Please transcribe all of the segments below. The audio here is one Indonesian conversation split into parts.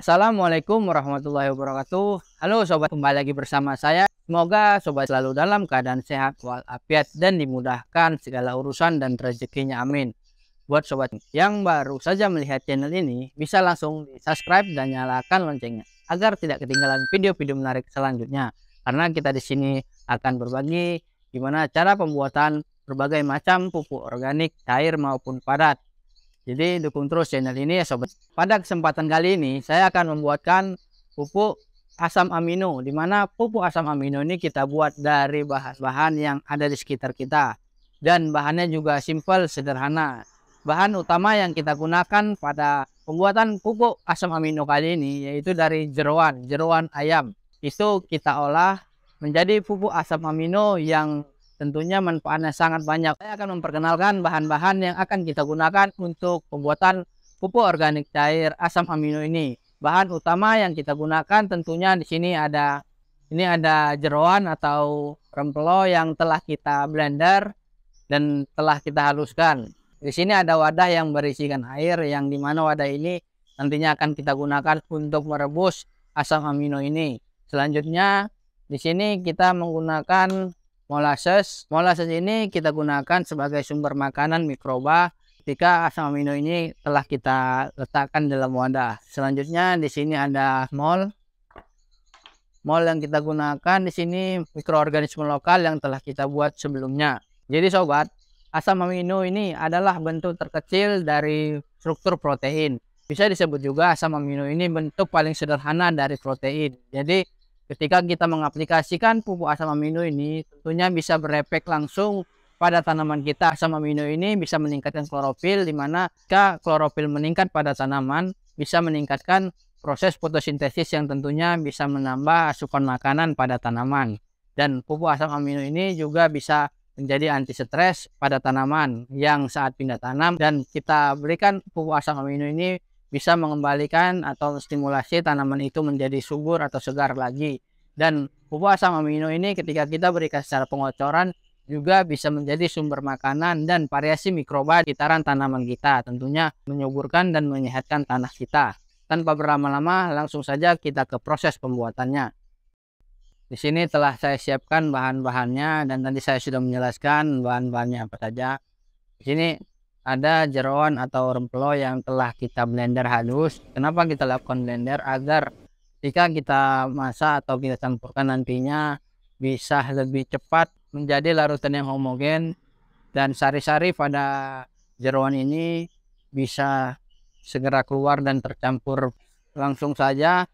Assalamualaikum warahmatullahi wabarakatuh. Halo sobat, kembali lagi bersama saya. Semoga sobat selalu dalam keadaan sehat walafiat dan dimudahkan segala urusan dan rezekinya, amin. Buat sobat yang baru saja melihat channel ini, bisa langsung di subscribe dan nyalakan loncengnya agar tidak ketinggalan video-video menarik selanjutnya. Karena kita di sini akan berbagi gimana cara pembuatan berbagai macam pupuk organik cair maupun padat. Jadi dukung terus channel ini ya sobat. Pada kesempatan kali ini saya akan membuatkan pupuk asam amino, di mana pupuk asam amino ini kita buat dari bahan-bahan yang ada di sekitar kita. Dan bahannya juga simple, sederhana. Bahan utama yang kita gunakan pada pembuatan pupuk asam amino kali ini yaitu dari jeroan ayam. Itu kita olah menjadi pupuk asam amino yang tentunya manfaatnya sangat banyak. Saya akan memperkenalkan bahan-bahan yang akan kita gunakan untuk pembuatan pupuk organik cair asam amino ini. Bahan utama yang kita gunakan tentunya di sini ada jeroan atau rempelo yang telah kita blender dan telah kita haluskan. Di sini ada wadah yang berisikan air, yang dimana wadah ini nantinya akan kita gunakan untuk merebus asam amino ini. Selanjutnya di sini kita menggunakan molasses. Molasses ini kita gunakan sebagai sumber makanan mikroba ketika asam amino ini telah kita letakkan dalam wadah. Selanjutnya di sini ada mol. Mol yang kita gunakan di sini mikroorganisme lokal yang telah kita buat sebelumnya. Jadi sobat, asam amino ini adalah bentuk terkecil dari struktur protein. Bisa disebut juga asam amino ini bentuk paling sederhana dari protein. Jadi ketika kita mengaplikasikan pupuk asam amino ini, tentunya bisa berefek langsung pada tanaman kita. Asam amino ini bisa meningkatkan klorofil, di mana jika klorofil meningkat pada tanaman, bisa meningkatkan proses fotosintesis yang tentunya bisa menambah asupan makanan pada tanaman. Dan pupuk asam amino ini juga bisa menjadi anti stres pada tanaman yang saat pindah tanam, dan kita berikan pupuk asam amino ini bisa mengembalikan atau stimulasi tanaman itu menjadi subur atau segar lagi. Dan pupuk asam amino ini ketika kita berikan secara pengocoran juga bisa menjadi sumber makanan dan variasi mikroba di sekitar tanaman kita, tentunya menyuburkan dan menyehatkan tanah kita. Tanpa berlama-lama, langsung saja kita ke proses pembuatannya. Di sini telah saya siapkan bahan-bahannya dan tadi saya sudah menjelaskan bahan-bahannya apa saja. Di sini ada jeroan atau rempelo yang telah kita blender halus. Kenapa kita lakukan blender? Agar ketika kita masak atau kita campurkan nantinya bisa lebih cepat menjadi larutan yang homogen, dan sari-sari pada jeroan ini bisa segera keluar dan tercampur. Langsung saja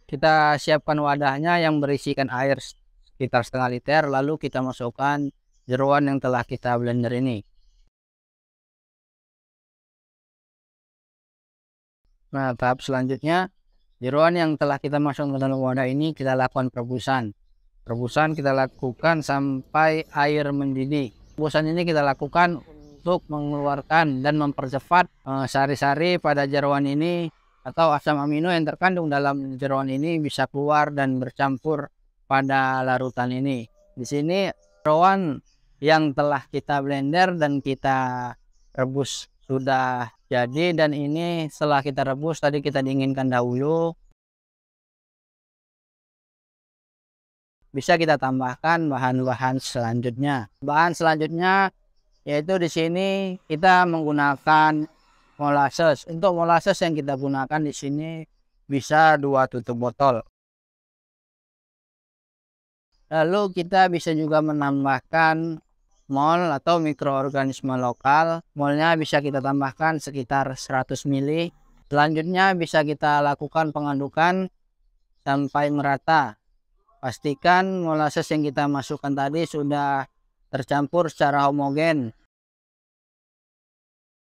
kita siapkan wadahnya yang berisikan air sekitar setengah liter, lalu kita masukkan jeroan yang telah kita blender ini. Nah, tahap selanjutnya, jeroan yang telah kita masukkan ke dalam wadah ini kita lakukan perebusan. Perebusan kita lakukan sampai air mendidih. Perebusan ini kita lakukan untuk mengeluarkan dan mempercepat sari-sari pada jeroan ini atau asam amino yang terkandung dalam jeroan ini bisa keluar dan bercampur pada larutan ini. Di sini jeroan yang telah kita blender dan kita rebus sudah jadi, dan ini setelah kita rebus tadi kita dinginkan dahulu. Bisa kita tambahkan bahan-bahan selanjutnya. Bahan selanjutnya yaitu di sini kita menggunakan molasses. Untuk molasses yang kita gunakan di sini bisa 2 tutup botol. Lalu kita bisa juga menambahkan mol atau mikroorganisme lokal. Molnya bisa kita tambahkan sekitar 100 ml. Selanjutnya bisa kita lakukan pengadukan sampai merata. Pastikan molasses yang kita masukkan tadi sudah tercampur secara homogen.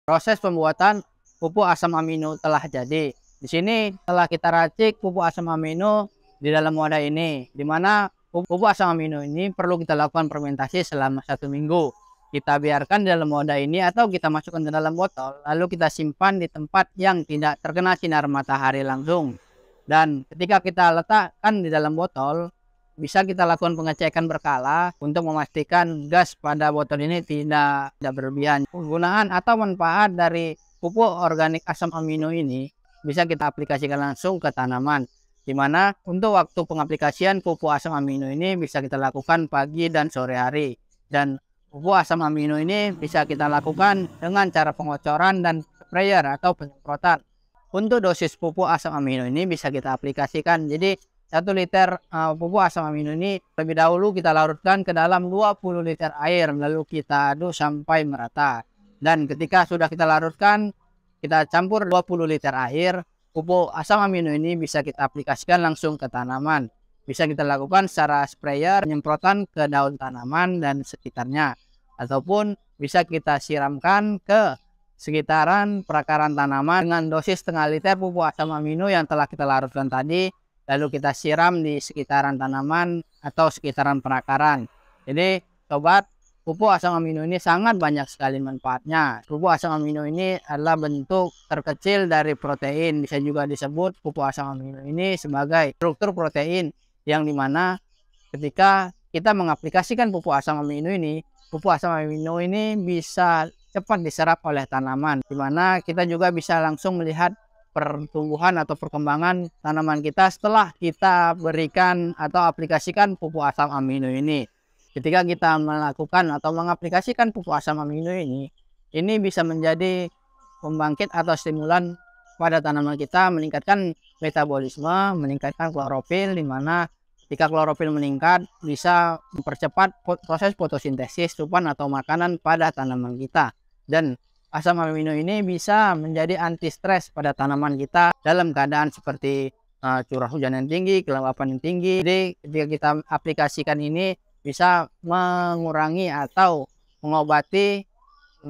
Proses pembuatan pupuk asam amino telah jadi. Di sini telah kita racik pupuk asam amino di dalam wadah ini, di mana pupuk asam amino ini perlu kita lakukan fermentasi selama 1 minggu. Kita biarkan di dalam wadah ini atau kita masukkan ke dalam botol, lalu kita simpan di tempat yang tidak terkena sinar matahari langsung. Dan ketika kita letakkan di dalam botol, bisa kita lakukan pengecekan berkala untuk memastikan gas pada botol ini tidak berlebihan. Penggunaan atau manfaat dari pupuk organik asam amino ini bisa kita aplikasikan langsung ke tanaman. Dimana untuk waktu pengaplikasian pupuk asam amino ini bisa kita lakukan pagi dan sore hari. Dan pupuk asam amino ini bisa kita lakukan dengan cara pengocoran dan sprayer atau penyemprotan. Untuk dosis pupuk asam amino ini bisa kita aplikasikan. Jadi 1 liter pupuk asam amino ini lebih dahulu kita larutkan ke dalam 20 liter air. Lalu kita aduk sampai merata. Dan ketika sudah kita larutkan, kita campur 20 liter air. Pupuk asam amino ini bisa kita aplikasikan langsung ke tanaman. Bisa kita lakukan secara sprayer, penyemprotan ke daun tanaman dan sekitarnya. Ataupun bisa kita siramkan ke sekitaran perakaran tanaman dengan dosis setengah liter pupuk asam amino yang telah kita larutkan tadi. Lalu kita siram di sekitaran tanaman atau sekitaran perakaran. Jadi sobat, pupuk asam amino ini sangat banyak sekali manfaatnya. Pupuk asam amino ini adalah bentuk terkecil dari protein. Bisa juga disebut pupuk asam amino ini sebagai struktur protein, yang dimana ketika kita mengaplikasikan pupuk asam amino ini, pupuk asam amino ini bisa cepat diserap oleh tanaman. Dimana kita juga bisa langsung melihat pertumbuhan atau perkembangan tanaman kita setelah kita berikan atau aplikasikan pupuk asam amino ini. Ketika kita melakukan atau mengaplikasikan pupuk asam amino ini bisa menjadi pembangkit atau stimulan pada tanaman kita, meningkatkan metabolisme, meningkatkan klorofil, di mana ketika klorofil meningkat bisa mempercepat proses fotosintesis asupan atau makanan pada tanaman kita. Dan asam amino ini bisa menjadi anti stres pada tanaman kita dalam keadaan seperti curah hujan yang tinggi, kelembapan yang tinggi. Jadi ketika kita aplikasikan ini bisa mengurangi atau mengobati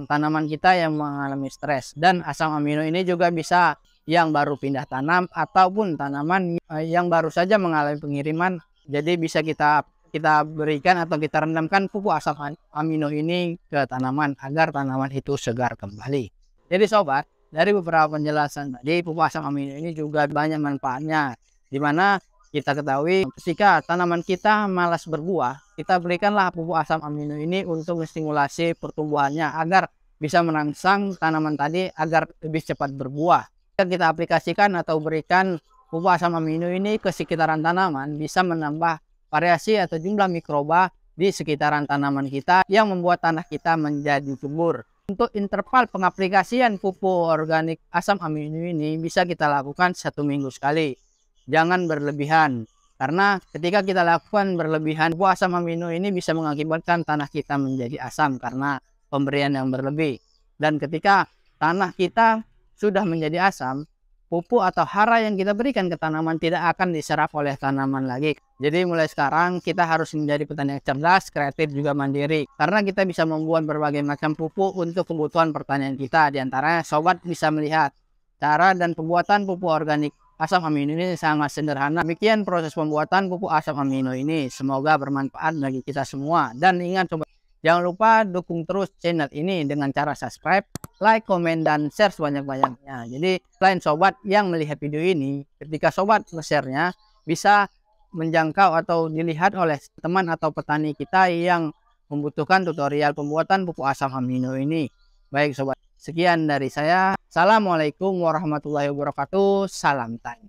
tanaman kita yang mengalami stres. Dan asam amino ini juga bisa yang baru pindah tanam ataupun tanaman yang baru saja mengalami pengiriman. Jadi bisa kita berikan atau kita rendamkan pupuk asam amino ini ke tanaman agar tanaman itu segar kembali. Jadi sobat, dari beberapa penjelasan tadi, pupuk asam amino ini juga banyak manfaatnya, dimana kita ketahui ketika tanaman kita malas berbuah, kita berikanlah pupuk asam amino ini untuk menstimulasi pertumbuhannya agar bisa merangsang tanaman tadi agar lebih cepat berbuah. Kita aplikasikan atau berikan pupuk asam amino ini ke sekitaran tanaman bisa menambah variasi atau jumlah mikroba di sekitaran tanaman kita yang membuat tanah kita menjadi subur. Untuk interval pengaplikasian pupuk organik asam amino ini bisa kita lakukan 1 minggu sekali. Jangan berlebihan, karena ketika kita lakukan berlebihan, pupuk asam amino ini bisa mengakibatkan tanah kita menjadi asam karena pemberian yang berlebih. Dan ketika tanah kita sudah menjadi asam, pupuk atau hara yang kita berikan ke tanaman tidak akan diserap oleh tanaman lagi. Jadi mulai sekarang kita harus menjadi petani yang cerdas, kreatif, juga mandiri. Karena kita bisa membuat berbagai macam pupuk untuk kebutuhan pertanian kita. Di antaranya sobat bisa melihat cara dan pembuatan pupuk organik asam amino ini sangat sederhana. Demikian proses pembuatan pupuk asam amino ini. Semoga bermanfaat bagi kita semua. Dan ingat sobat, jangan lupa dukung terus channel ini dengan cara subscribe, like, komen, dan share sebanyak-banyaknya. Jadi selain sobat yang melihat video ini, ketika sobat nge-share-nya bisa menjangkau atau dilihat oleh teman atau petani kita yang membutuhkan tutorial pembuatan pupuk asam amino ini. Baik sobat, sekian dari saya. Assalamualaikum warahmatullahi wabarakatuh. Salam tani.